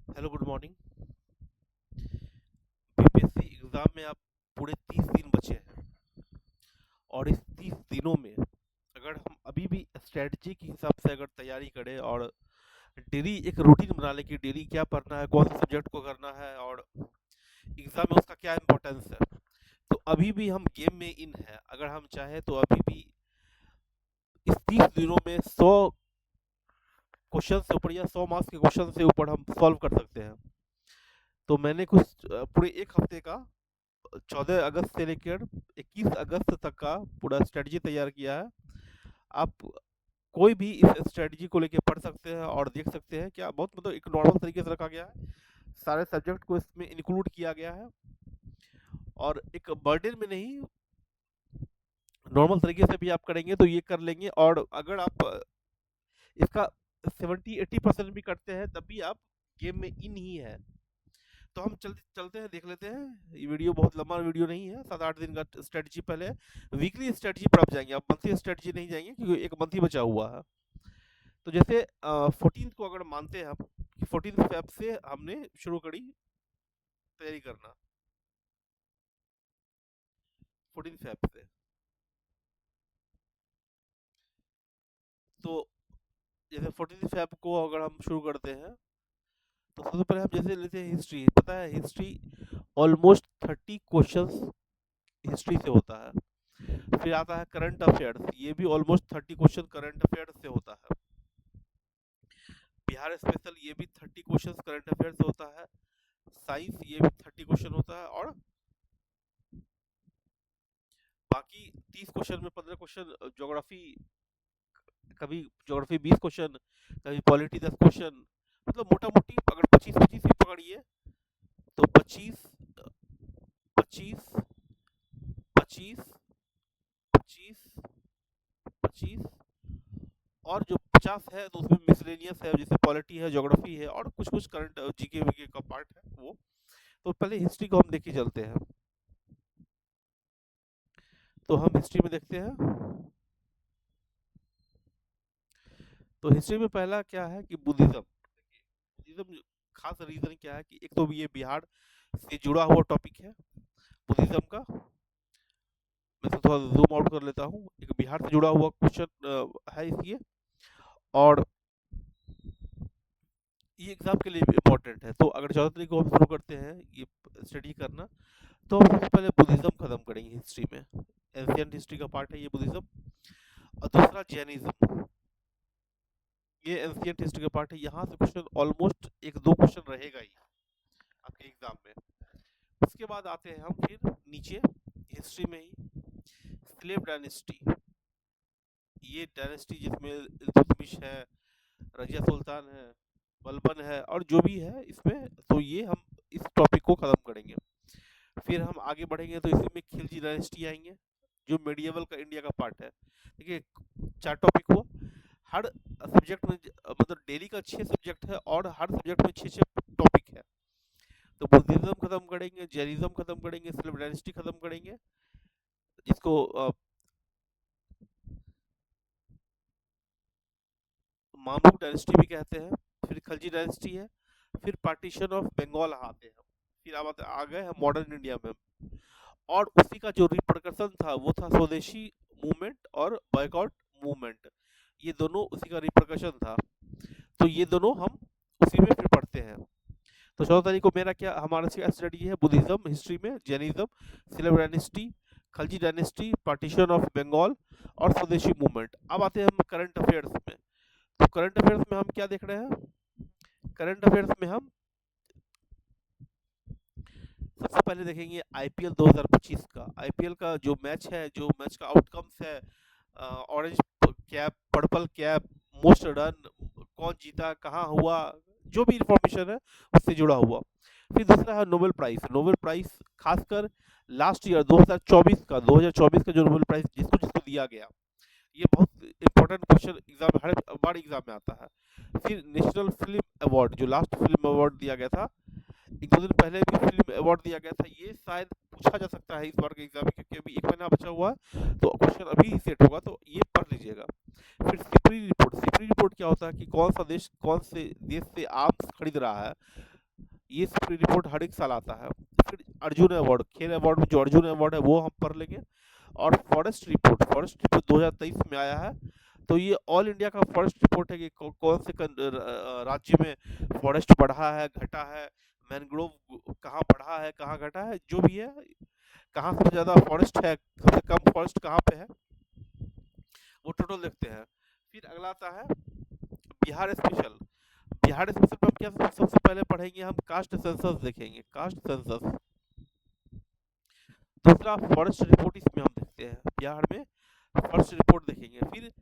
Hello, good morning. BPSC exam में आप पूरे 30 दिन बचे हैं और इस 30 दिनों में अगर हम अभी भी स्ट्रेटजी के हिसाब से अगर तैयारी करें और डेली एक रूटीन बना लें कि डेली क्या पढ़ना है, कौन से सब्जेक्ट को करना है और एग्ज़ाम में उसका क्या इम्पोर्टेंस है, तो अभी भी हम गेम में इन है। अगर हम चाहें तो अभी भी इस 30 दिनों में 100 क्वेश्चन से ऊपर या 100 मार्क्स के क्वेश्चन से ऊपर हम सॉल्व कर सकते हैं। तो मैंने कुछ पूरे एक हफ्ते का 14 अगस्त से लेकर 21 अगस्त तक का पूरा स्ट्रेटजी तैयार किया है। आप कोई भी इस स्ट्रेटजी को लेके पढ़ सकते हैं और देख सकते हैं क्या बहुत मतलब एक नॉर्मल तरीके से रखा गया है। सारे सब्जेक्ट को इसमें इंक्लूड किया गया है और एक बर्डन में नहीं, नॉर्मल तरीके से भी आप करेंगे तो ये कर लेंगे। और अगर आप इसका 70-80% भी करते हैं तब भी आप गेम में इन ही है। तो हम चलते चलते हैं, देख लेते हैं। ये वीडियो बहुत लंबा वीडियो नहीं है, 7-8 दिन का स्ट्रेटजी पहले है। वीकली स्ट्रेटजी पर आप जाएंगे, आप मंथली स्ट्रेटजी नहीं जाएंगे क्योंकि एक मंथ ही बचा हुआ है। तो जैसे 14 को अगर मानते हैं हम कि 14 फेब से हमने शुरू करी तैयारी करना, 14 फेब से। तो जैसे 14 फेब को अगर हम शुरू करते हैं तो सबसे पहले हम जैसे लेते हैं हिस्ट्री। पता है हिस्ट्री ऑलमोस्ट 30 क्वेश्चंस हिस्ट्री से होता है। फिर आता है करंट अफेयर्स, ये भी ऑलमोस्ट 30 क्वेश्चन करंट अफेयर्स से होता है। बिहार स्पेशल, ये भी 30 क्वेश्चन करंट अफेयर्स से होता है। साइंस, ये भी 30 क्वेश्चन होता है। और बाकी 30 क्वेश्चन में 15 क्वेश्चन ज्योग्राफी, कभी ज्योग्राफी 20 क्वेश्चन, कभी पॉलिटी 10 क्वेश्चन, मतलब मोटा मोटी अगर 25-25 ही पकड़िए तो 25 25 25 25 25 और जो 50 है तो उसमें मिसलेनियस है, जैसे पॉलिटी है, ज्योग्राफी है और कुछ कुछ करंट जीके वीके का पार्ट है वो। तो पहले हिस्ट्री को हम देख के चलते हैं। तो हम हिस्ट्री में देखते हैं। तो हिस्ट्री में पहला क्या है कि बुद्धिज्म। बुद्धिज्म खास रीजन क्या है कि एक तो ये बिहार से जुड़ा हुआ टॉपिक है बुद्धिज्म का। मैं तो थोड़ा जूम आउट कर लेता हूँ, एक बिहार से जुड़ा हुआ क्वेश्चन है इसलिए। और ये एग्जाम के लिए इम्पोर्टेंट है। तो अगर 14 तारीख को हम शुरू करते हैं ये स्टडी करना, तो हम सबसे पहले बुद्धिज्म खत्म करेंगे हिस्ट्री में। एंशियंट हिस्ट्री का पार्ट है ये बुद्धिज्म। और दूसरा जैनिज्म, ये एंशियंट हिस्ट्री का पार्ट है। यहाँ से क्वेश्चन ऑलमोस्ट एक दो क्वेश्चन रहेगा ही आपके एग्जाम में। उसके बाद आते हैं हम फिर नीचे हिस्ट्री में ही स्लेव डायनेस्टी। ये डायनेस्टी जिसमें इल्तुतमिश है, रजिया सुल्तान है, बलबन है और जो भी है इसमें, तो ये हम इस टॉपिक को खत्म करेंगे। फिर हम आगे बढ़ेंगे तो इसी में खिलजी डायनेस्टी आएंगे जो मेडिएवल का इंडिया का पार्ट है। देखिए, 4 टॉपिक हुआ। हर सब्जेक्ट में मतलब डेली का 6 सब्जेक्ट है और हर सब्जेक्ट में 6-6 टॉपिक है। तो बुद्धिज्म खत्म करेंगे, जैनिज्म खत्म करेंगे, स्लेव डायनेस्टी खत्म करेंगे, जिसको मामलुक डायनेस्टी भी कहते हैं। फिर खलजी डायनेस्टी है। फिर पार्टीशन ऑफ बंगाल आते हैं। फिर अब आ गए हम मॉडर्न इंडिया में। और उसी का जो रिप्रकशन था वो था स्वदेशी मूवमेंट और बॉयकॉट मूवमेंट। ये दोनों उसी का रिप्रकशन था। तो ये दोनों हम उसी में फिर पढ़ते हैं। तो 14 तारीख को मेरा क्या हमारा स्टडी है बुद्धिज्म हिस्ट्री में, Jainism, slave dynasty, Khalji dynasty, partition of Bengal और स्वदेशी मूवमेंट। अब आते हैं हम करंट अफेयर्स में। तो करंट अफेयर्स में हम क्या देख रहे हैं? करंट अफेयर्स में हम सबसे पहले देखेंगे आईपीएल 2025 का। आईपीएल का जो मैच है, जो मैच का आउटकम्स है, orange cap, purple cap, most run, कौन जीता, कहाँ हुआ, जो भी इंफॉर्मेशन है उससे जुड़ा हुआ। फिर दूसरा है नोबेल प्राइज। नोबेल प्राइज खासकर लास्ट ईयर 2024 का जो नोबेल प्राइज जिसको जिसको दिया गया, ये बहुत इंपॉर्टेंट क्वेश्चन एग्जाम, हर बार एग्जाम में आता है। फिर नेशनल फिल्म अवार्ड, जो लास्ट फिल्म अवार्ड दिया गया था, एक दो दिन पहले भी फिल्म अवार्ड दिया गया था, ये शायद पूछा जा सकता है इस बार के एग्जाम में क्योंकि अभी एक महीना बचा हुआ है तो क्वेश्चन अभी सेट होगा, तो ये पढ़ लीजिएगा। फिर सिपरी रिपोर्ट। सिपरी रिपोर्ट क्या होता है कि कौन सा देश कौन से देश से आर्म्स खरीद रहा है, ये सब रिपोर्ट हर एक साल आता है। फिर अर्जुन अवार्ड, खेल अवार्ड में जो अर्जुन अवार्ड है वो हम पढ़ लेंगे। और फॉरेस्ट रिपोर्ट 2023 में आया है। तो ये ऑल इंडिया का फॉरेस्ट रिपोर्ट है कि कौन से राज्य में फॉरेस्ट बढ़ा है, घटा है, मैनग्रोव कहाँ बढ़ा है, कहाँ घटा है, जो भी है, कहाँ सबसे ज़्यादा फॉरेस्ट है, सबसे कम फॉरेस्ट कहाँ पे है, वो टोटल देखते हैं। फिर अगला आता है बिहार स्पेशल। बिहार स्पेशल में हम क्या सबसे पहले पढ़ेंगे, हम कास्ट सेंसस देखेंगे, कास्ट सेंसस। दूसरा फॉरेस्ट रिपोर्ट इसमें हम देखते हैं, बिहार में फॉरेस्ट रिपोर्ट देखेंगे। फिर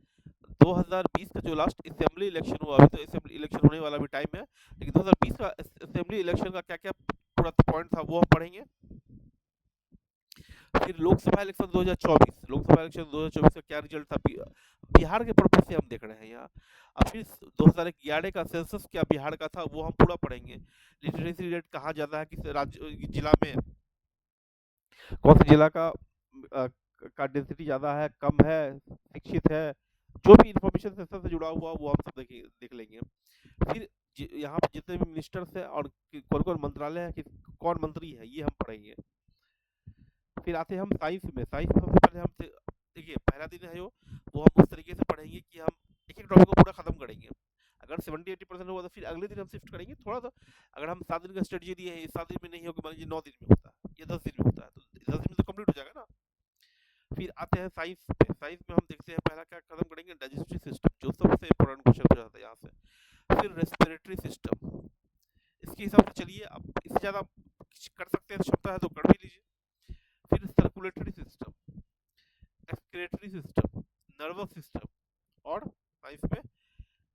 2020 का जो लास्ट असेंबली इलेक्शन हुआ, अभी तो असेंबली इलेक्शन होने वाला भी टाइम है, लेकिन 2020 का असेंबली इलेक्शन का क्या क्या पूरा पॉइंट था वो हम पढ़ेंगे। फिर लोकसभा इलेक्शन 2024, लोकसभा इलेक्शन 2024 का क्या रिजल्ट था बिहार के पर्पज से हम देख रहे हैं यहाँ। अब फिर 2011 का सेंसस क्या बिहार का था वो हम पूरा पढ़ेंगे। लिटरेसी रेट कहाँ ज़्यादा है, किस राज्य जिला में, कौन से जिला का डेंसिटी ज़्यादा है, कम है, शिक्षित है, जो भी इंफॉर्मेशन सेंसस से जुड़ा हुआ वो हम सब देख लेंगे। फिर यहाँ पे जितने भी मिनिस्टर्स हैं और कौन कौन मंत्रालय है, कौन मंत्री है, ये हम पढ़ेंगे। फिर आते हैं हम साइंस में। साइंस में सबसे पहले हम देखिए पहला दिन है जो, वो हम उस तरीके से पढ़ेंगे कि हम एक एक टॉपिक को पूरा खत्म करेंगे। अगर 70-80% होगा तो फिर अगले दिन हम शिफ्ट करेंगे थोड़ा सा। अगर हम 7 दिन का स्ट्रेटजी दिए हैं, 7 दिन में नहीं होगा, मान लीजिए 9 दिन में होता है या 10 दिन में होता है, तो 10 दिन में तो कंप्लीट हो जाएगा ना। फिर आते हैं साइंस पे। साइंस में हम देखते हैं पहला क्या खत्म करेंगे, डाइजेस्टिव सिस्टम, जो सबसे इंपॉर्टेंट क्वेश्चन हो जाता है यहाँ से। फिर रेस्पिरेटरी सिस्टम, इसके हिसाब से चलिए, अब इससे ज़्यादा कर सकते हैं, क्षमता है तो कर भी लीजिए। फिर circulatory system, excretory system, nervous system, और साइंस में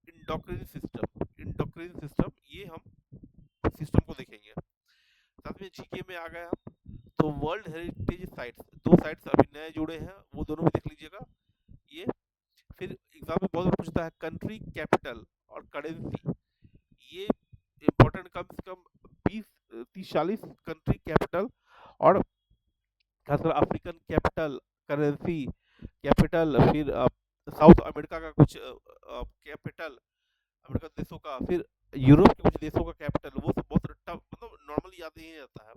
इंडोक्राइन सिस्टम। इंडोक्राइन सिस्टम, ये हम सिस्टम को देखेंगे। साथ में जीके में आ गए हम, तो वर्ल्ड हेरिटेज साइट्स, 2 साइट्स अभी नए जुड़े हैं, वो दोनों भी देख लीजिएगा ये। फिर एग्जाम में बहुत बार पूछता है कंट्री कैपिटल और करेंसी, ये इंपॉर्टेंट, कम से कम 20-30-40 कंट्री कैपिटल और खासकर अफ्रीकन कैपिटल, करेंसी कैपिटल, फिर साउथ अमेरिका का कुछ कैपिटल, अमेरिकन देशों का, फिर यूरोप के कुछ देशों का कैपिटल, वो सब बहुत टफ, मतलब नॉर्मली याद नहीं रहता है।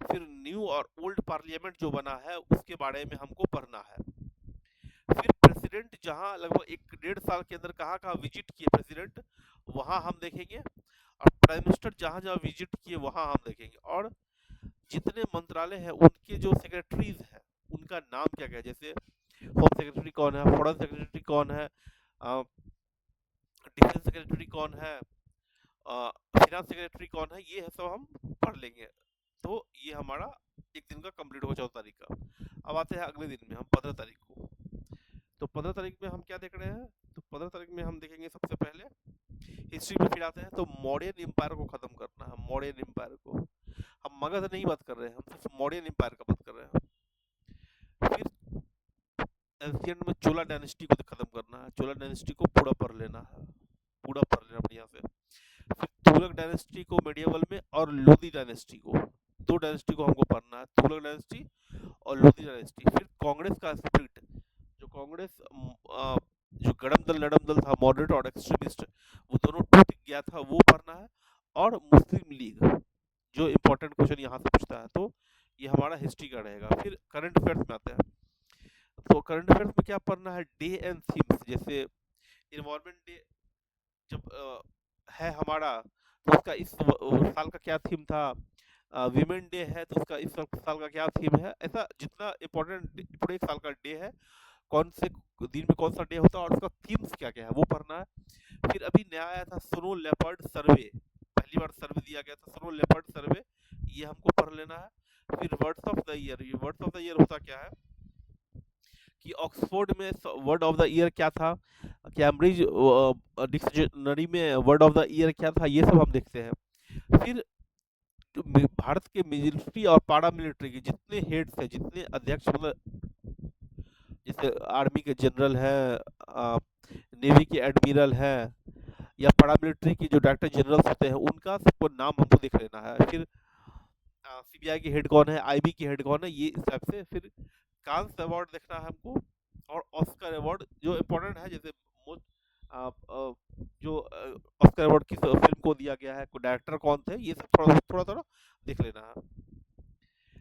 फिर न्यू और ओल्ड पार्लियामेंट जो बना है उसके बारे में हमको पढ़ना है। फिर प्रेसिडेंट जहां लगभग 1-1.5 साल के अंदर कहाँ कहाँ विजिट किए प्रेसिडेंट, वहां हम देखेंगे। और प्राइम मिनिस्टर जहां जहां विजिट किए वहां हम देखेंगे। और जितने मंत्रालय हैं उनके जो सेक्रेटरीज हैं उनका नाम क्या क्या है, जैसे होम सेक्रेटरी कौन है, फॉरेन सेक्रेटरी कौन है, डिफेंस सेक्रेटरी कौन है, फिनांस सेक्रेटरी कौन है, ये सब हम पढ़ लेंगे। तो ये हमारा एक दिन का कंप्लीट होगा 14 तारीख का। अब आते हैं अगले दिन में, हम 15 तारीख को। तो 15 तारीख में हम क्या देख रहे हैं, तो 15 तारीख में हम देखेंगे सबसे पहले हिस्ट्री में। फिर आते हैं तो मौर्यन एम्पायर को खत्म करना है, मौर्यन एम्पायर को। हम मगध नहीं बात कर रहे हैं, हम सिर्फ मौर्यन एम्पायर का बात कर रहे हैं। फिर एंशिएंट में चोला डायनेस्टी को खत्म करना है, चोला डायनेस्टी को पूरा पढ़ लेना है, पूरा पढ़ लेना बढ़िया से। फिर तुगलक डायनेस्टी को मीडिएवल में, और लोधी डायनेस्टी को, 2 डायनेस्टी को हमको पढ़ना है, तुगलक डायनेस्टी और लोधी डायनेस्टी। फिर कांग्रेस का स्प्लिट, जो कांग्रेस जो गरम दल नरम दल था, मॉडरेट और एक्सट्रीमिस्ट, वो दोनों टूट गया था, वो पढ़ना है। और मुस्लिम लीग, जो इंपॉर्टेंट क्वेश्चन यहाँ से पूछता है, तो ये हमारा हिस्ट्री का रहेगा। फिर करंट अफेयर्स में आते हैं, तो करंट अफेयर्स में क्या पढ़ना है, डे एंड थीम्स, जैसे इन्वायरमेंट डे जब है हमारा, तो उसका इस साल का क्या थीम था, वीमेन डे है तो उसका इस साल का क्या थीम है, ऐसा जितना इम्पोर्टेंट पूरे एक साल का डे है, कौन से दिन में कौन सा डे होता है और उसका थीम्स क्या क्या है वो पढ़ना है। फिर अभी नया आया था स्नो लेपर्ड सर्वे, पहली बार सर्वे दिया गया था स्नो लेपर्ड सर्वे, ये हमको पढ़ लेना है। फिर वर्ड्स ऑफ द ईयर, ये वर्ड्स ऑफ द ईयर होता क्या है, कि ऑक्सफोर्ड में वर्ड ऑफ द ईयर क्या था, कैम्ब्रिज डिक्शनरी में वर्ड ऑफ द ईयर क्या था, ये सब हम देखते हैं। फिर भारत के मिलिट्री और पारा मिलिट्री के जितने हेड्स हैं, जितने अध्यक्ष, मतलब जैसे आर्मी के जनरल है, नेवी के एडमिरल है, या पारा मिलिट्री की जो डायरेक्टर जनरल्स होते हैं, उनका सबको नाम हमको देख लेना है। फिर सीबीआई की हेड कौन है, आईबी की हेड कौन है, ये इस टाइप से। फिर कांस अवार्ड देखना है हमको, और ऑस्कर अवार्ड जो इम्पोर्टेंट है, जैसे मोस्ट जो ऑस्कर अवार्ड किस फिल्म को दिया गया है, डायरेक्टर कौन थे, ये सब थोड़ा थोड़ा थोड़ा देख लेना है।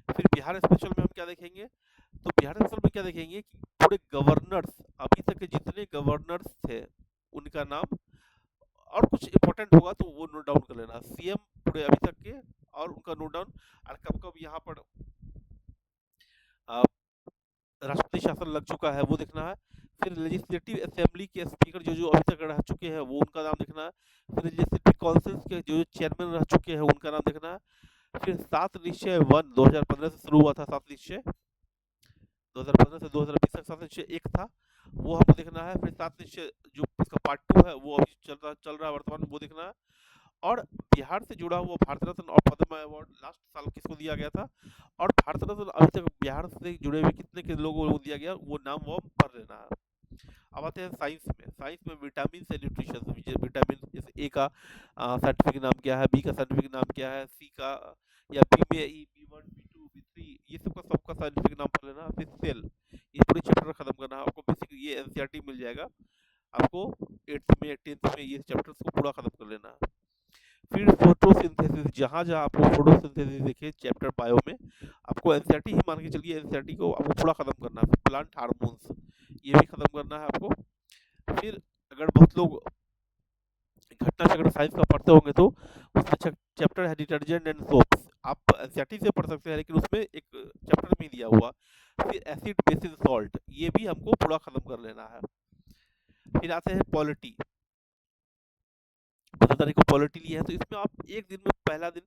फिर बिहार स्पेशल में हम क्या देखेंगे, तो बिहार स्पेशल में क्या देखेंगे कि पूरे गवर्नर्स, अभी तक के जितने गवर्नर्स थे उनका नाम, और कुछ इंपॉर्टेंट होगा तो वो नोट डाउन कर लेना, सीएम पूरे अभी तक के और उनका नोट डाउन, और कब कब यहाँ पर अ, राष्ट्रपति शासन लग चुका है वो देखना है। फिर लेजिस्लेटिव असेंबली के स्पीकर जो जो अभी तक रह चुके हैं वो उनका नाम देखना है। फिर लेजिस्लेटिव काउंसिल के जो जो चेयरमैन रह चुके हैं उनका नाम देखना है। फिर 7 निश्चय 1 2015 से शुरू हुआ था, 7 निश्चय 2015 से 2020 तक 7 निश्चय 1 था, वो हमको देखना है। फिर 7 निश्चय जो इसका पार्ट 2 है वो अभी चल रहा है वर्तमान में, वो देखना है। और बिहार से जुड़ा हुआ भारत रत्न और पद्म अवार्ड लास्ट साल किसको दिया गया था, और भारत रत्न अभी तक बिहार से जुड़े हुए कितने के लोगों को दिया गया, वो नाम वो पढ़ लेना है। अब आते हैं साइंस में। साइंस में विटामिन से न्यूट्रिशन, विटामिन जैसे ए का साइंटिफिक नाम क्या है, बी का साइंटिफिक नाम क्या है, सी का या बी में ई, बी1 बी2 बी3, ये सबका साइंटिफिक नाम पढ़ लेना। फिर सेल, ये पूरे चैप्टर खत्म करना है आपको, बेसिक ये एनसीईआरटी मिल जाएगा आपको 8th में 10th में, ये चैप्टर्स को पूरा खत्म कर लेना है। फिर फोटोसिंथेसिस, जहाँ जहाँ आपको फोटोसिंथेसिस देखिए चैप्टर बायो में, आपको एनसीईआरटी ही मान के चलिए, एनसीईआरटी को आपको पूरा खत्म करना है। फिर प्लांट हार्मोन्स, ये भी खत्म करना है आपको। फिर अगर बहुत लोग घटना चक्र साइंस का पढ़ते होंगे तो उसमें चैप्टर है डिटर्जेंट एंड सोप्स, आप एनसीईआरटी से पढ़ सकते हैं, लेकिन उसमें एक चैप्टर में दिया हुआ। फिर एसिड बेसिस सॉल्ट, ये भी हमको पूरा खत्म कर लेना है। फिर आते हैं पॉलिटी, 15 तारीख को पॉलिटी लिया है, तो इसमें आप एक दिन में पहला दिन,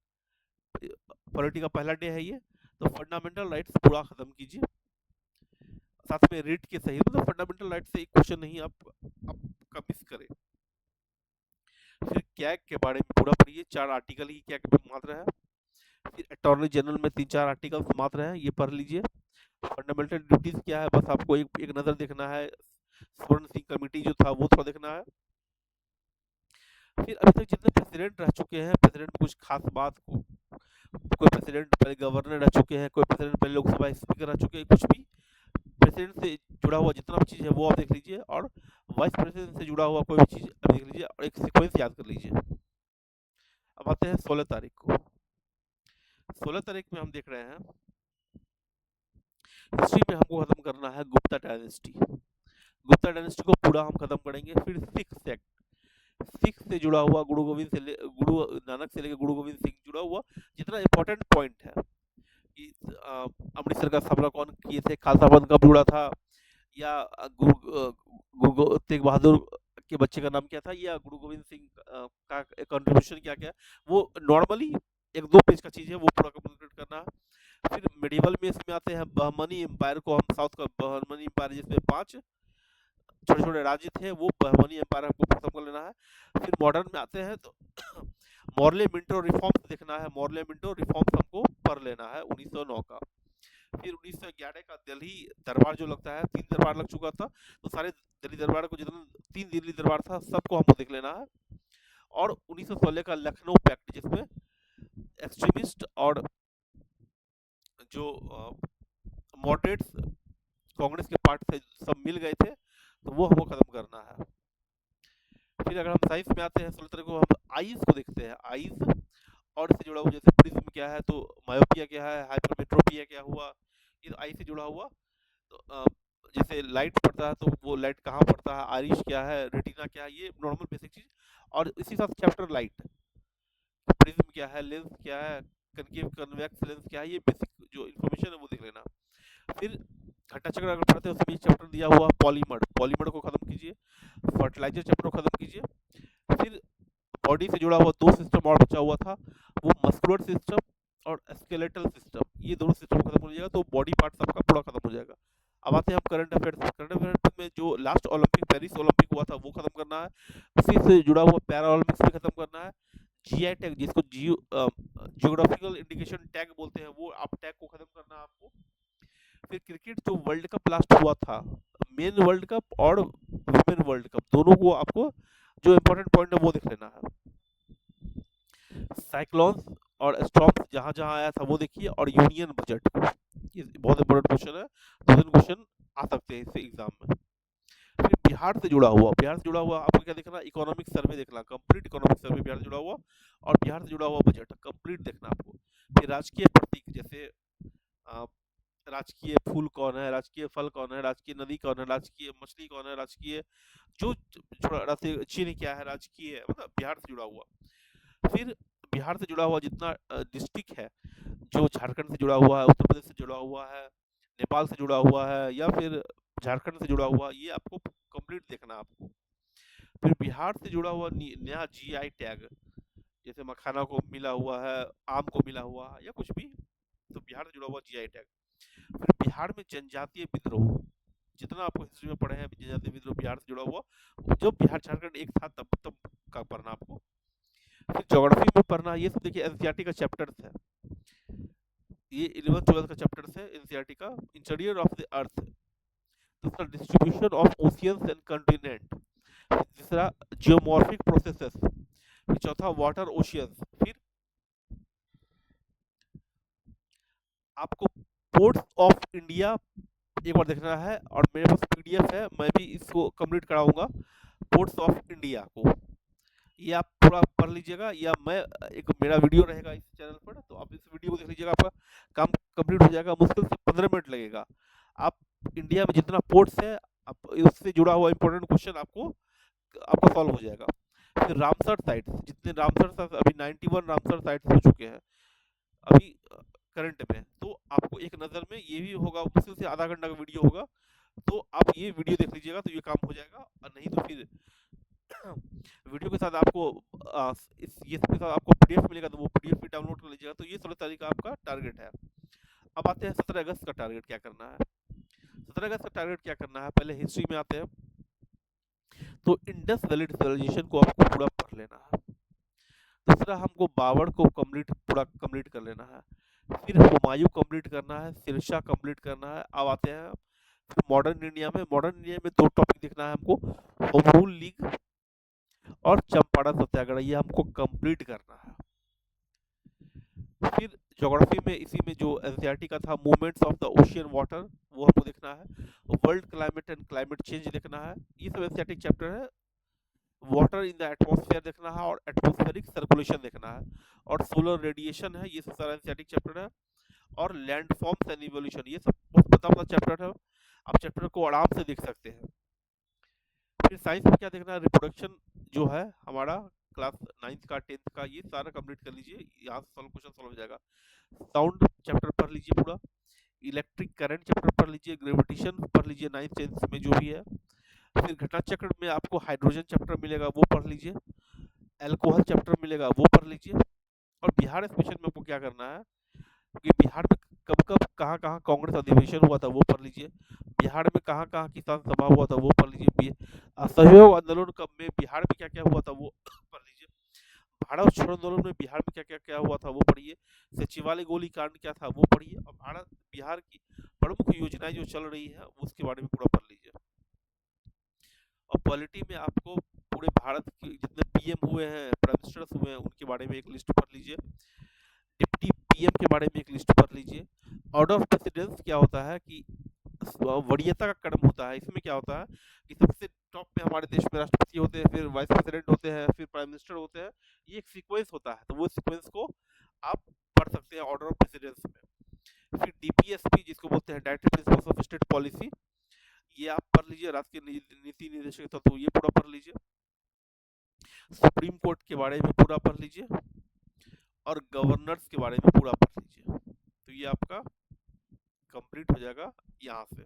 पॉलिटी का पहला डे है ये, तो फंडामेंटल राइट्स पूरा खत्म कीजिए। साथ में रीड के सही, मतलब फंडामेंटल राइट से एक क्वेश्चन नहीं आप मिस करें। फिर कैग के बारे में पूरा पढ़िए, 4 आर्टिकल ही कैग में मात्र है। फिर अटॉर्नी जनरल में 3-4 आर्टिकल मात्र हैं, ये पढ़ लीजिए। फंडामेंटल ड्यूटीज क्या है, बस आपको एक नजर देखना है। स्वर्ण सिंह कमेटी जो था वो थोड़ा देखना है। फिर अभी तक जितने प्रेसिडेंट रह चुके हैं, प्रेसिडेंट में कुछ खास बात को, कोई प्रेसिडेंट पहले गवर्नर रह चुके हैं, कोई प्रेसिडेंट पहले लोकसभा स्पीकर रह चुके हैं, कुछ भी प्रेसिडेंट से जुड़ा हुआ जितना भी चीज़ है वो आप देख लीजिए, और वाइस प्रेसिडेंट से जुड़ा हुआ कोई भी चीज़ आप देख लीजिए, और एक सीक्वेंस याद कर लीजिए। अब आते हैं 16 तारीख को। 16 तारीख में हम देख रहे हैं, हिस्ट्री में हमको खत्म करना है गुप्ता डायनेस्टी। गुप्ता डायनेस्टी को पूरा हम खत्म करेंगे। फिर सिख से जुड़ा हुआ, गुरु नानक से लेकर गुरु गोविंद सिंह जुड़ा हुआ जितना इंपॉर्टेंट पॉइंट है कि अमृतसर का हमला कौन किए थे, खालसा पंथ कब जुड़ा था, या गुरु तेग बहादुर के बच्चे का नाम क्या था, या गुरु गोविंद सिंह का कंट्रीब्यूशन क्या क्या, वो नॉर्मली 1-2 पेज का चीज़ है, वो पूरा कंप्लीट करना है। फिर मेडिवल में इसमें आते हैं बहमनी एम्पायर को, हम साउथ का बहमनी एम्पायर जिसमें 5 छोटे छोटे राज्य थे, वो बहमनी एम्पायर हमको खत्म कर लेना है। फिर मॉडर्न में आते हैं तो मॉर्ले मिंटो रिफॉर्म्स देखना है, मॉर्ले मिंटो रिफॉर्म्स हमको पढ़ लेना है 1909 का। फिर 1911 का दिल्ली दरबार जो लगता है, 3 दरबार लग चुका था, तो सारे दिल्ली दरबार को, जितना 3 दिल्ली दरबार था सबको हमको देख लेना है। और 1916 का लखनऊ पैक्ट, जिसमें एक्सट्रीमिस्ट और जो मॉडरेट्स कांग्रेस के पार्ट से सब मिल गए थे, तो वो हमको खत्म करना है। फिर अगर हम साइंस में आते हैं 16 को, हम आईज को देखते हैं। आईज और इससे जुड़ा हुआ, जैसे प्रिज्म क्या है, तो मायोपिया क्या है, हाइपरमेट्रोपिया क्या हुआ, ये तो आई से जुड़ा हुआ। तो जैसे लाइट पड़ता है तो वो लाइट कहाँ पड़ता है, आरिश क्या है, रेटिना क्या है, ये नॉर्मल बेसिक चीज। और इसी साथ चैप्टर लाइट, प्रिज्म क्या है, लेंस क्या है, कनकेव कन्वेक्स लेंस क्या है, ये बेसिक जो इन्फॉर्मेशन है वो देख लेना। फिर घटा चक्र अगर पढ़ते हैं उसमें चैप्टर दिया हुआ पॉलीमर, पॉलीमर को खत्म कीजिए। फर्टिलाइजर चैप्टर को खत्म कीजिए। फिर बॉडी से जुड़ा हुआ 2 सिस्टम और बचा हुआ था, वो मस्कुलर सिस्टम और स्केलेटल सिस्टम, ये दोनों सिस्टम खत्म हो जाएगा, तो बॉडी पार्ट सबका पूरा खत्म हो जाएगा। अब आते हैं हम करंट अफेयर्स। करंट अफेयर्स में जो लास्ट ओलंपिक, पेरिस ओलंपिक हुआ था, वो खत्म करना है। उसी से जुड़ा हुआ पैरा ओलंपिक्स भी खत्म करना है। जीआई टैग, जिसको जियोग्राफिकल इंडिकेशन टैग बोलते हैं, वो आप टैग को खत्म करना है आपको। फिर क्रिकेट जो वर्ल्ड कप लास्ट हुआ था, मेन वर्ल्ड कप और वुमेन वर्ल्ड कप, दोनों को आपको जो इंपॉर्टेंट पॉइंट है वो देख लेना है। साइक्लोन्स और स्टॉर्म्स जहां जहां आया था वो देखिए, और यूनियन बजट, ये बहुत इंपॉर्टेंट क्वेश्चन है, 2 क्वेश्चन आ सकते हैं इससे एग्जाम में। फिर बिहार से जुड़ा हुआ आपको क्या देखना, इकोनॉमिक सर्वे देखना, कंप्लीट इकोनॉमिक सर्वे बिहार से जुड़ा हुआ, और बिहार से जुड़ा हुआ बजट कंप्लीट देखना आपको। फिर राजकीय प्रतीक, जैसे अ, राजकीय फूल कौन है, राजकीय फल कौन है, राजकीय नदी कौन है, राजकीय मछली कौन है, राजकीय जो छोड़ा चिन्ह क्या है, राजकीय मतलब बिहार से जुड़ा हुआ। फिर बिहार से जुड़ा हुआ जितना डिस्ट्रिक्ट है, जो झारखंड से जुड़ा हुआ है, उत्तर प्रदेश से जुड़ा हुआ है, नेपाल से जुड़ा हुआ है, या फिर झारखंड से जुड़ा हुआ, ये आपको कंप्लीट देखना है आपको। फिर बिहार से जुड़ा हुआ नया जीआई टैग, जैसे मखाना को मिला हुआ है, आम को मिला हुआ है, या कुछ भी, तो बिहार से जुड़ा हुआ जीआई टैग। फिर बिहार में जनजातीय विद्रोह, जितना आपको हिस्ट्री में पढ़े हैं जनजातीय विद्रोह बिहार से जुड़ा हुआ, जब बिहार झारखंड एक था तब का पढ़ना आपको। फिर ज्योग्राफी में पढ़ना, ये सब देखिए एनसीईआरटी का चैप्टर्स है, ये 11th 12th का चैप्टर्स है एनसीईआरटी का। इंटीरियर ऑफ द अर्थ, दूसरा distribution of oceans and continent, तीसरा जियोमॉर्फिक प्रोसेसेस, फिर चौथा वाटर ओशियंस। फिर आपको पोर्ट्स ऑफ इंडिया एक बार देखना है, और मेरे पास पीडीएफ है, मैं भी इसको कंप्लीट कराऊंगा, पोर्ट्स ऑफ इंडिया को, ये आप पूरा पढ़ लीजिएगा, या मैं एक मेरा वीडियो रहेगा इस चैनल पर, तो आप इस वीडियो को देख लीजिएगा, आपका काम कंप्लीट हो जाएगा, मुश्किल से 15 मिनट लगेगा। आप इंडिया में जितना पोर्ट्स है, आप उससे जुड़ा हुआ इंपॉर्टेंट क्वेश्चन आपका सॉल्व हो जाएगा। फिर रामसर साइट्स, जितने रामसर अभी 91 रामसर साइट्स हो चुके हैं अभी करंट में, तो आपको एक नज़र में ये भी होगा, मुश्किल से आधा घंटा का वीडियो होगा, तो आप ये वीडियो देख लीजिएगा तो ये काम हो जाएगा। और नहीं तो फिर वीडियो के साथ आपको ये सब के साथ आपको पीडीएफ मिलेगा, तो वो पीडीएफ भी डाउनलोड कर लीजिएगा। तो ये 16 तारीख का आपका टारगेट है। अब आते हैं 17 अगस्त का टारगेट क्या करना है। 17 अगस्त का टारगेट क्या करना है, पहले हिस्ट्री में आते हैं। तो इंडस वैली सिविलाइजेशन को आपको पूरा पढ़ लेना है। दूसरा, हमको बाबर को पूरा कंप्लीट कर लेना है। फिर हुमायूं कंप्लीट करना है, शेरशाह कंप्लीट करना है। अब आते हैं फिर मॉडर्न इंडिया में दो टॉपिक देखना है हमको, होम रूल लीग और चंपारण सत्याग्रह, ये हमको कंप्लीट करना है। फिर ज्योग्राफी में इसी में जो एनसीईआरटी का था, movements of the ocean water, वो हमको देखना है। World climate and climate change देखना है, ये सब एनसीईआरटी चैप्टर है। वाटर इन द एटमॉस्फेयर देखना है, और एटमॉस्फेरिक सर्कुलेशन देखना है, और सोलर रेडिएशन है, ये सब सारा एनसीईआरटी चैप्टर है। और लैंड फॉर्म्स एंड इवोल्यूशन, ये सब बहुत बड़ा चैप्टर है, आप चैप्टर को आराम से देख सकते हैं। फिर साइंस में क्या देखना है, रिप्रोडक्शन जो है हमारा क्लास 9th का 10th का, ये सारा कंप्लीट कर लीजिए, यहाँ से सॉल्व क्वेश्चन सॉल्व हो जाएगा। साउंड चैप्टर पढ़ लीजिए पूरा, इलेक्ट्रिक करंट चैप्टर पढ़ लीजिए, ग्रेविटेशन पढ़ लीजिए 9th 10th में जो भी है। फिर घटना चक्र में आपको हाइड्रोजन चैप्टर मिलेगा, वो पढ़ लीजिए। एल्कोहल चैप्टर मिलेगा, वो पढ़ लीजिए। और बिहार स्पेशल में आपको क्या करना है कि बिहार में कब कब कहाँ कहाँ कांग्रेस अधिवेशन हुआ था, वो पढ़ लीजिए। बिहार में कहाँ कहाँ किसान सभा हुआ था, वो पढ़ लीजिए। असहयोग आंदोलन कब में बिहार में क्या क्या हुआ था, वो पढ़ लीजिए। भारत छोड़ो आंदोलन में बिहार में क्या क्या क्या हुआ था, वो पढ़िए। सचिवालय गोली कांड क्या था, वो पढ़िए। और बिहार की प्रमुख योजनाएं जो चल रही है, उसके बारे में पूरा पढ़ लीजिए। और पॉलिटी में आपको पूरे भारत के जितने पीएम हुए हैं, प्राइम मिनिस्टर्स हुए हैं, उनके बारे में एक लिस्ट पढ़ लीजिए। डिप्टी पीएम के बारे में एक लिस्ट पढ़ लीजिए। ऑर्डर ऑफ प्रेसिडेंस क्या होता है कि वरीयता का क्रम होता है, इसमें क्या होता है कि सबसे टॉप में हमारे देश में राष्ट्रपति होते हैं, फिर वाइस प्रेसिडेंट होते हैं, फिर प्राइम मिनिस्टर होते हैं, ये एक सीक्वेंस होता है, तो वो सीक्वेंस को आप पढ़ सकते हैं ऑर्डर ऑफ प्रेसिडेंस में। फिर डीपीएसपी जिसको बोलते हैं, directive principles of state policy, ये आप पढ़ लीजिए। राष्ट्रीय नीति निर्देशक तत्व, ये पूरा पढ़ लीजिए। सुप्रीम कोर्ट के बारे में पूरा पढ़ लीजिए, और गवर्नर्स के बारे में पूरा पढ़ लीजिए। तो ये आपका कंप्लीट हो जाएगा यहाँ से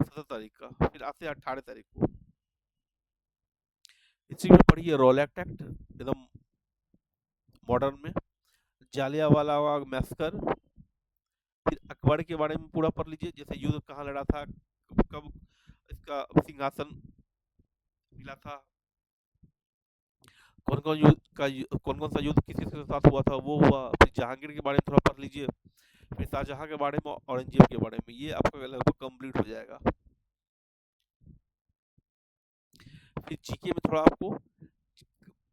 17 तारीख का। फिर आते हैं 18 तारीख को, इसी में पढ़िए रॉलेट एक्ट एकदम मॉडर्न में, जालियांवाला बाग मैसकर। फिर अकबर के बारे में पूरा पढ़ लीजिए, जैसे युद्ध कहाँ लड़ा था, कब इसका सिंहासन मिला था, कौन कौन सा युद्ध किस किसके साथ हुआ था, वो हुआ। फिर जहांगीर के बारे में थोड़ा पढ़ लीजिए। फिर शाहजहां के बारे में, औरंगजेब के बारे में, ये आपका लगभग कंप्लीट हो जाएगा। फिर जीके में थोड़ा आपको,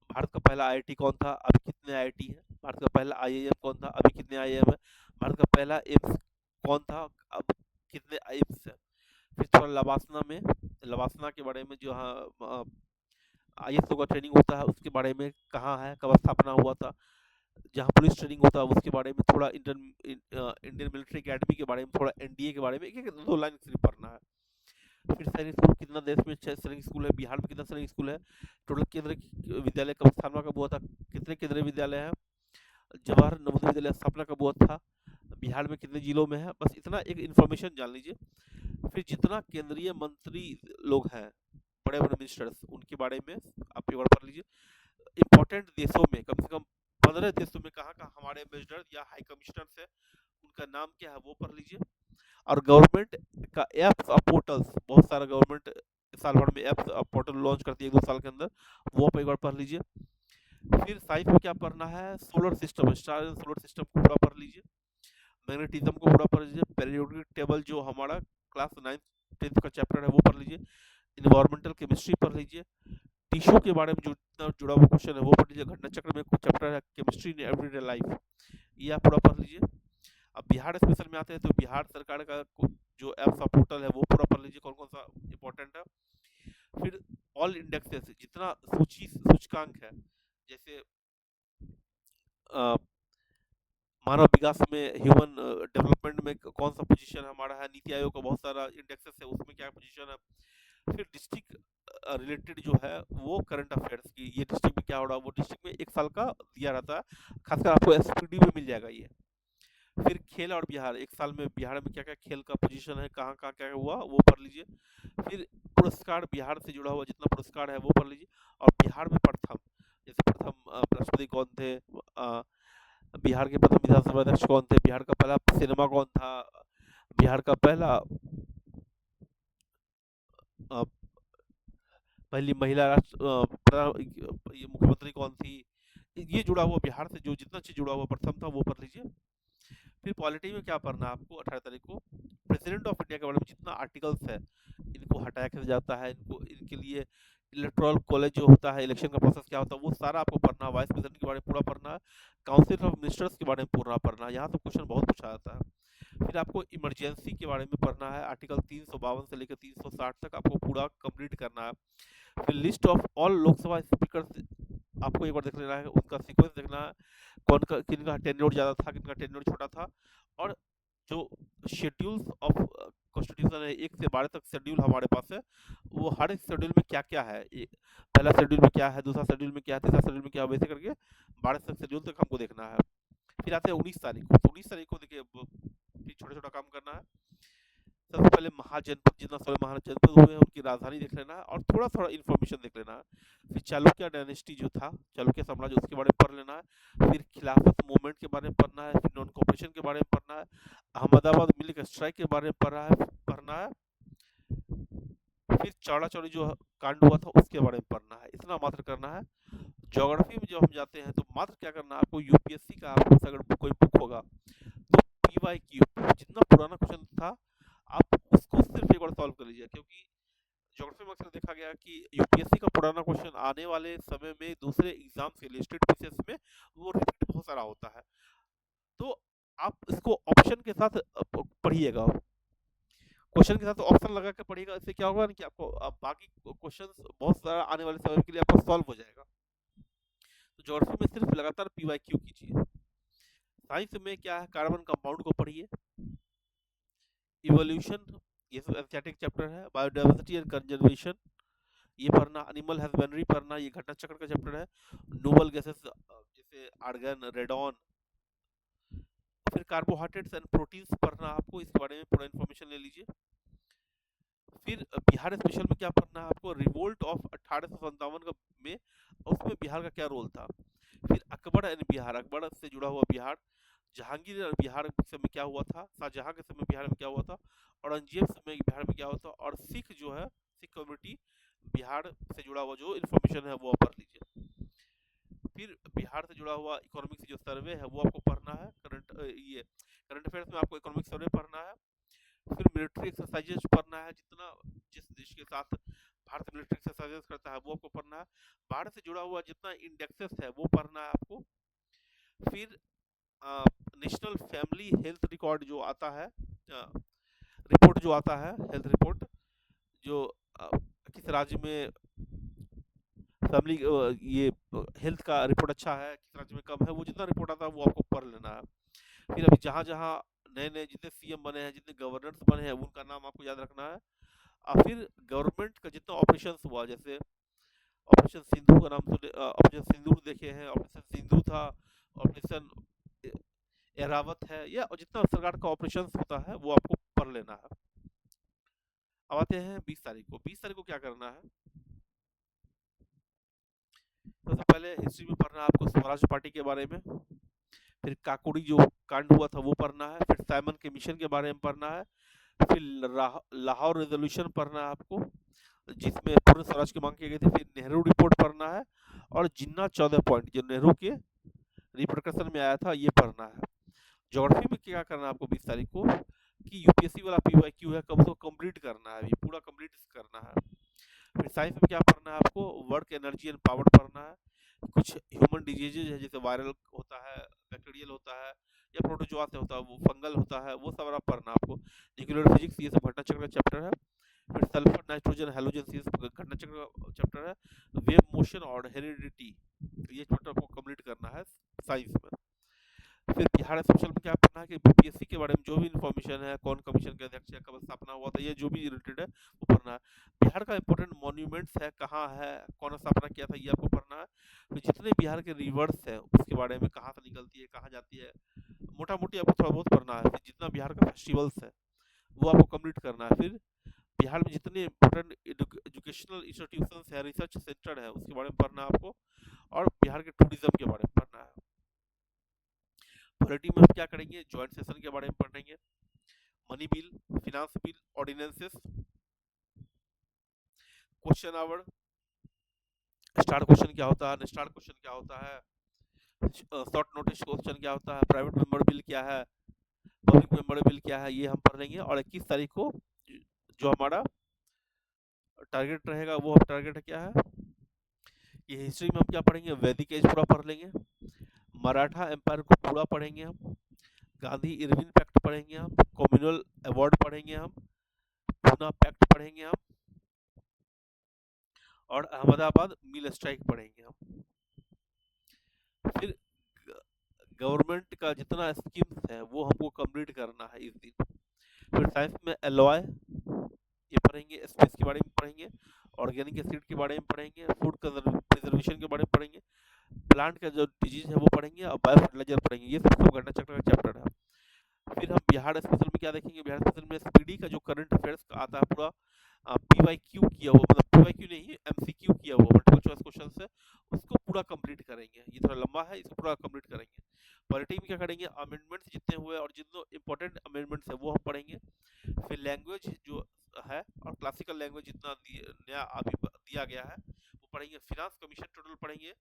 भारत का पहला आईआईटी कौन था, अभी कितने आईआईटी है, भारत का पहला आईआईएम कौन था, अभी कितने आईआईएम है, भारत का पहला एम्स कौन था, अब कितने एम्स है। फिर थोड़ा लवासना के बारे में, जो आईएसओ का ट्रेनिंग होता है उसके बारे में, कहाँ है, कब स्थापना हुआ था। जहाँ पुलिस ट्रेनिंग होता है उसके बारे में थोड़ा, इंडियन मिलिट्री एकेडमी के बारे में थोड़ा, एनडीए के बारे में एक एक दो लाइन सिर्फ पढ़ना है। फिर सैनिक स्कूल कितना, देश में सैनिक स्कूल है, बिहार में कितना सैनिक स्कूल है, टोटल केंद्र विद्यालय कब स्थापना कब हुआ था, कितने केंद्रीय विद्यालय हैं, जवाहर नवोदय विद्यालय स्थापना कब हुआ था, बिहार में कितने जिलों में है, बस इतना एक इन्फॉर्मेशन जान लीजिए। फिर जितना केंद्रीय मंत्री लोग हैं, बड़े बड़े मिनिस्टर्स, उनके बारे में आप एक बार पढ़ लीजिए। इम्पोर्टेंट देशों में कम से कम 15 देशों में कहाँ कहाँ हमारे एम्बेसडर या हाई कमिश्नर्स है, उनका नाम क्या है वो पढ़ लीजिए। और गवर्नमेंट का एप्स और पोर्टल्स, बहुत सारा गवर्नमेंट साल भर में एप्स और पोर्टल लॉन्च करती है 1-2 साल के अंदर, वो आप एक बार पढ़ लीजिए। फिर साइंस में क्या पढ़ना है, solar system, star and solar system को पूरा पढ़ लीजिए। मैग्नेटिज्म को पूरा पढ़ लीजिए। पेरियोडिक टेबल जो हमारा क्लास 9th 10th का चैप्टर है वो पढ़ लीजिए। इन्वायरमेंटल केमिस्ट्री पढ़ लीजिए। टिश्यू के बारे में जो इतना जुड़ा हुआ क्वेश्चन है वो पढ़ लीजिए। घटना चक्र में कुछ चैप्टर है, केमिस्ट्री इन एवरीडे लाइफ, ये आप पूरा पढ़ लीजिए। अब बिहार स्पेशल में आते हैं तो बिहार सरकार का जो एप्स का पोर्टल है वो पूरा पढ़ लीजिए, कौन कौन सा इंपॉर्टेंट है। फिर ऑल इंडेक्सेस, जितना सूचकांक है, जैसे मानव विकास में, ह्यूमन डेवलपमेंट में कौन सा पोजीशन हमारा है, नीति आयोग का बहुत सारा इंडेक्सेस है उसमें क्या पोजीशन है। फिर डिस्ट्रिक्ट रिलेटेड जो है वो करंट अफेयर्स की, ये डिस्ट्रिक्ट में क्या हो रहा है, वो डिस्ट्रिक्ट में 1 साल का दिया रहता है, खासकर आपको एसपीडी में मिल जाएगा ये। फिर खेल और बिहार, 1 साल में बिहार में क्या क्या खेल का पोजीशन है, कहाँ कहाँ क्या हुआ वो पढ़ लीजिए। फिर पुरस्कार, बिहार से जुड़ा हुआ जितना पुरस्कार है वो पढ़ लीजिए। और बिहार में प्रथम, जैसे प्रथम राष्ट्रपति कौन थे, बिहार के प्रथम विधानसभा अध्यक्ष कौन थे, बिहार का पहला सिनेमा कौन था, बिहार का अ, पहली महिला ये मुख्यमंत्री कौन थी, ये जुड़ा हुआ बिहार से जो जितना चीज जुड़ा हुआ प्रथम था वो पढ़ लीजिए। फिर पॉलिटी में क्या पढ़ना है आपको, 18 तारीख को प्रेसिडेंट ऑफ इंडिया के बारे में जितना आर्टिकल्स है, इनको हटाया कैसे जाता है, इनको इनके लिए इलेक्टोरल कॉलेज जो होता है, इलेक्शन का प्रोसेस क्या होता है, वो सारा आपको पढ़ना है। वाइस प्रेसिडेंट के बारे में पूरा पढ़ना है। काउंसिल ऑफ मिनिस्टर्स के बारे में पूरा पढ़ना है, यहाँ तो क्वेश्चन बहुत पूछा जाता है। फिर आपको इमरजेंसी के बारे में पढ़ना है, आर्टिकल 352 से लेकर 360 तक आपको पूरा कंप्लीट करना है। फिर list of all Lok Sabha speaker आपको एक बार देख लेना है, उनका सीक्वेंस देखना है, कौन का किनका टेन्योर ज़्यादा था, किनका टेन्योर छोटा था। और जो शेड्यूल्स ऑफ कॉन्स्टिट्यूशन है, 1 से 12 तक शेड्यूल हमारे पास है, वो हर एक शेड्यूल में क्या क्या है, पहला शेड्यूल में क्या है, दूसरा शेड्यूल में क्या है, तीसरा शेड्यूल में क्या है, वैसे करके 12 तक शेड्यूल तक हमको देखना है। फिर आते हैं 19 तारीख को, तो 19 तारीख को देखिए छोटा छोटा काम करना है। सबसे पहले महाजनपद, जितना सारे महाजनपद हुए हैं उनकी राजधानी देख लेना है और थोड़ा थोड़ा इन्फॉर्मेशन देख लेना है। फिर चालुक्य डायनेस्टी जो था, चालुक्य साम्राज्य, उसके बारे में पढ़ लेना है। फिर खिलाफत मूवमेंट के बारे में पढ़ना है। फिर नॉन कॉपरेशन के बारे में पढ़ना है। अहमदाबाद मिल्क स्ट्राइक के बारे में पढ़ना है। फिर चौड़ा चौड़ी जो कांड हुआ था उसके बारे में पढ़ना है। इतना मात्र करना है। ज्योग्राफी में जब हम जाते हैं तो मात्र क्या करना है आपको, यूपीएससी का आपके पास अगर कोई बुक होगा तो पीवाईक्यू जितना पुराना क्वेश्चन था आप उसको सिर्फ एक बार सॉल्व कर लीजिए, क्योंकि ज्योग्राफी में अक्सर देखा गया कि यूपीएससी का पुराना क्वेश्चन आने वाले समय में दूसरे एग्जाम के लिए, स्टेट पीसीएस में वो रिपीट बहुत सारा होता है। तो आप इसको ऑप्शन के साथ पढ़िएगा, क्वेश्चन के साथ ऑप्शन लगा के पढ़िएगा। इससे क्या होगा कि आपको बाकी क्वेश्चंस बहुत सारा आने वाले समय के लिए आपका सॉल्व हो जाएगा। तो ज्योग्राफी में सिर्फ लगातार पीवाईक्यू कीजिए। साइंस में क्या है, कार्बन कंपाउंड को पढ़िए। इवोल्यूशन, ये सब एस्थेटिक चैप्टर है। बायोडाइवर्सिटी एंड कंजर्वेशन, ये पढ़ना। एनिमल हस्बेंड्री पढ़ना, ये घटना चक्र का चैप्टर है। नोबल गैसेस जैसे आर्गन, रेडॉन। फिर कार्बोहाइड्रेट्स एंड प्रोटीन्स पढ़ना आपको, इसके बारे में पूरा इन्फॉर्मेशन ले लीजिए। फिर बिहार स्पेशल में क्या पढ़ना है आपको, रिवोल्ट ऑफ 1857 में, उसमें बिहार का क्या रोल था। फिर अकबर एंड बिहार, अकबर से जुड़ा हुआ बिहार। जहांगीर और बिहार के समय क्या हुआ था, शाहजहां के समय बिहार में क्या हुआ था, औरंगजेब समय बिहार में क्या हुआ था। और सिख जो है, सिख कम्युनिटी बिहार से जुड़ा हुआ जो इन्फॉर्मेशन है वो आप पढ़ लीजिए। फिर बिहार से जुड़ा हुआ इकोनॉमिक्स जो सर्वे है वो आपको पढ़ना है। करंट अफेयर्स में आपको इकोनॉमिक सर्वे पढ़ना है। फिर मिलिट्री एक्सरसाइजेज पढ़ना है, जितना जिस देश के साथ भारत मिलिट्री एक्सरसाइजेज करता है वो आपको पढ़ना है। भारत से जुड़ा हुआ जितना इंडेक्सेस है वो पढ़ना है आपको। फिर नेशनल फैमिली हेल्थ रिकॉर्ड जो आता है, रिपोर्ट जो आता है, हेल्थ रिपोर्ट, जो किस राज्य में फैमिली ये हेल्थ का रिपोर्ट अच्छा है, किस राज्य में कम है, वो जितना रिपोर्ट आता है वो आपको पढ़ लेना है। फिर अभी जहाँ-जहाँ नए-नए जितने सीएम बने हैं, जितने गवर्नर्स बने हैं, उनका नाम आपको याद रखना है। और फिर गवर्नमेंट का जितना ऑपरेशंस हुआ, जैसे ऑपरेशन सिंधु का नाम सुने, ऑपरेशन सिंदूर देखे हैं, ऑपरेशन सिंधु था, ऑपरेशन एरावत है, या जितना सरकार का ऑपरेशंस होता है वो आपको पढ़ लेना है। अब आते हैं 20 तारीख को। 20 तारीख को क्या करना है? सबसे पहले हिस्ट्री में पढ़ना है आपको स्वराज पार्टी के बारे में। फिर काकोड़ी जो कांड हुआ था वो पढ़ना है। फिर साइमन के मिशन के बारे में पढ़ना है। फिर लाहौर रेजोल्यूशन पढ़ना है आपको, जिसमें पूर्ण स्वराज की मांग की गई थी। फिर नेहरू रिपोर्ट पढ़ना है, और जिन्ना 14 पॉइंट जो नेहरू के रिप्रिकशन में आया था ये पढ़ना है। ज्योग्राफी में क्या करना है आपको 20 तारीख को, कि यूपीएससी वाला पीवाईक्यू है, कम से कम कंप्लीट करना है, अभी पूरा कंप्लीट करना है। फिर साइंस में क्या पढ़ना है आपको, वर्क एनर्जी एंड पावर पढ़ना है। कुछ ह्यूमन डिजीजेज है, जैसे वायरल होता है, बैक्टीरियल होता है, या प्रोटोजोआ से होता है, वो फंगल होता है, वो सब पढ़ना आपको। न्यूक्लियर फिजिक्स ये सब घटना चक्र का चैप्टर है। फिर सल्फर नाइट्रोजन हैलोजन ये सब घटना चक्र का चैप्टर है। वेव मोशन और हेरिडिटी ये चैप्टर आपको कंप्लीट करना है साइंस में। फिर बिहार स्पेशल में क्या पढ़ना है कि बीपीएससी के बारे में जो भी इन्फॉर्मेशन है, कौन कमीशन के अध्यक्ष है, कब स्थापना हुआ था, ये जो भी रिलेटेड है वो पढ़ना है। बिहार का इंपॉर्टेंट मॉन्यूमेंट्स है, कहाँ है, कौन स्थापना किया था, ये आपको पढ़ना है। फिर जितने बिहार के रिवर्स है उसके बारे में, कहाँ से निकलती है, कहाँ जाती है, मोटा मोटी आपको थोड़ा बहुत पढ़ना है। फिर जितना बिहार का फेस्टिवल्स है वो आपको कंप्लीट करना है। फिर बिहार में जितने इंपॉर्टेंट एजुकेशनल इंस्टीट्यूशंस है, रिसर्च सेंटर है, उसके बारे में पढ़ना है आपको। और बिहार के टूरिज्म के बारे में पढ़ना है। पॉलिटी में हम क्या करेंगे, ज्वाइंट सेशन के बारे में पढ़ेंगे, money bill, finance bill, ordinances, question hour, star question क्या होता है, स्टार क्वेश्चन क्या होता है, शॉर्ट नोटिस क्वेश्चन क्या होता है, प्राइवेट मेंबर बिल क्या है, पब्लिक मेंबर बिल क्या है, ये हम पढ़ लेंगे। और 21 तारीख को जो हमारा टारगेट रहेगा, वो टारगेट क्या है, ये हिस्ट्री में हम क्या पढ़ेंगे, वैदिक एज पूरा पढ़ लेंगे, मराठा एम्पायर को पूरा पढ़ेंगे हम, गांधी इरविन पैक्ट पढ़ेंगे हम, कम्युनल अवार्ड पढ़ेंगे हम, पूना पैक्ट पढ़ेंगे हम, और अहमदाबाद मिल स्ट्राइक पढ़ेंगे हम। फिर गवर्नमेंट का जितना स्कीम्स है वो हमको कंप्लीट करना है इस दिन। फिर साइंस में एलॉय ये पढ़ेंगे, स्पेस के बारे में पढ़ेंगे, ऑर्गेनिक एसिड के बारे में पढ़ेंगे, फूड प्रिजर्वेशन के बारे में पढ़ेंगे, प्लांट का जो डिजीज है वो पढ़ेंगे, और बायो फर्टिलाइजर पढ़ेंगे। ये सब घटना चक्र का चैप्टर है। फिर हम बिहार स्पेशल में क्या देखेंगे, बिहार स्पेशल में स्पीडी का जो करंट अफेयर्स का आता है पूरा, पीवाईक्यू किया हुआ, मतलब पीवाईक्यू नहीं, एमसीक्यू किया हुआ मल्टीपल चॉइस क्वेश्चन है, उसको पूरा कंप्लीट करेंगे। ये थोड़ा लंबा है, इसको पूरा कंप्लीट करेंगे। पॉलिटी में क्या करेंगे, अमेंडमेंट्स जितने हुए और जितने इंपॉर्टेंट अमेंडमेंट्स है वो हम पढ़ेंगे। फिर लैंग्वेज जो है, और क्लासिकल लैंग्वेज जितना नया अभी दिया गया है वो पढ़ेंगे। फिनांस कमीशन टोटल पढ़ेंगे,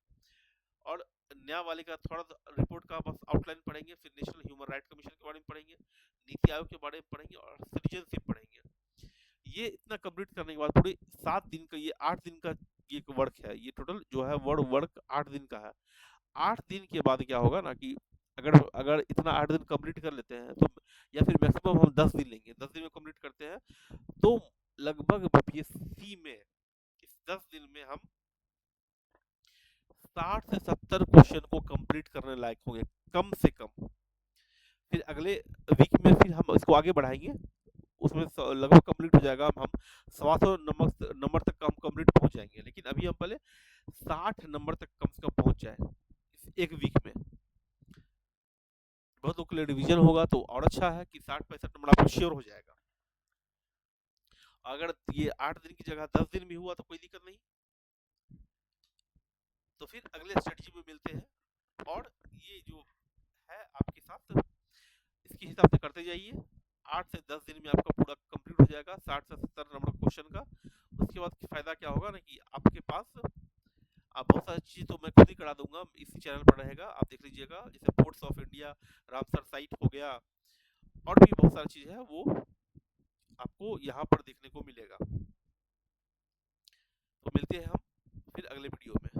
और न्याय का थोड़ा रिपोर्ट का बस आउटलाइन पढ़ेंगे। फिर नेशनल ह्यूमन राइट कमीशन के बारे में पढ़ेंगे, नीति आयोग के बारे में पढ़ेंगे, और सिटीजनशिप पढ़ेंगे। ये इतना कंप्लीट करने के बाद पूरे 7 दिन का, ये 8 दिन का ये वर्क है, ये टोटल जो है वर्क 8 दिन का है। 8 दिन के बाद क्या होगा ना, कि अगर अगर इतना 8 दिन कंप्लीट कर लेते हैं तो, या फिर मैक्सिमम हम 10 दिन लेंगे, 10 दिन में कंप्लीट करते हैं तो लगभग बीपीएससी में इस 10 दिन में हम 60 से 70 क्वेश्चन को कंप्लीट करने लायक होंगे, कम से कम। फिर अगले वीक में फिर हम इसको आगे बढ़ाएंगे, उसमें लगभग कंप्लीट हो जाएगा, हम 100 नंबर तक हम कंप्लीट पहुंच जाएंगे। लेकिन अभी हम पहले 60 नंबर तक कम से कम पहुंच जाए इस एक वीक में। बहुत लोग के लिए रिवीजन होगा तो और अच्छा है कि 60-65 नंबर आपको श्योर हो जाएगा। अगर ये 8 दिन की जगह 10 दिन भी हुआ तो कोई दिक्कत नहीं। तो फिर अगले स्ट्रेटजी में मिलते हैं, और ये जो है आपके साथ इसके हिसाब से करते जाइए। 8 से 10 दिन में आपका पूरा कंप्लीट हो जाएगा 60 से 70 नंबर क्वेश्चन का। उसके बाद फायदा क्या होगा ना, कि आपके पास आप बहुत सारी चीज़ तो मैं खुद ही करा दूंगा, इसी चैनल पर रहेगा, आप देख लीजिएगा। जैसे ports of India, Ramsar site हो गया, और भी बहुत सारी चीज़ है वो आपको यहाँ पर देखने को मिलेगा। तो मिलते हैं हम फिर अगले वीडियो में।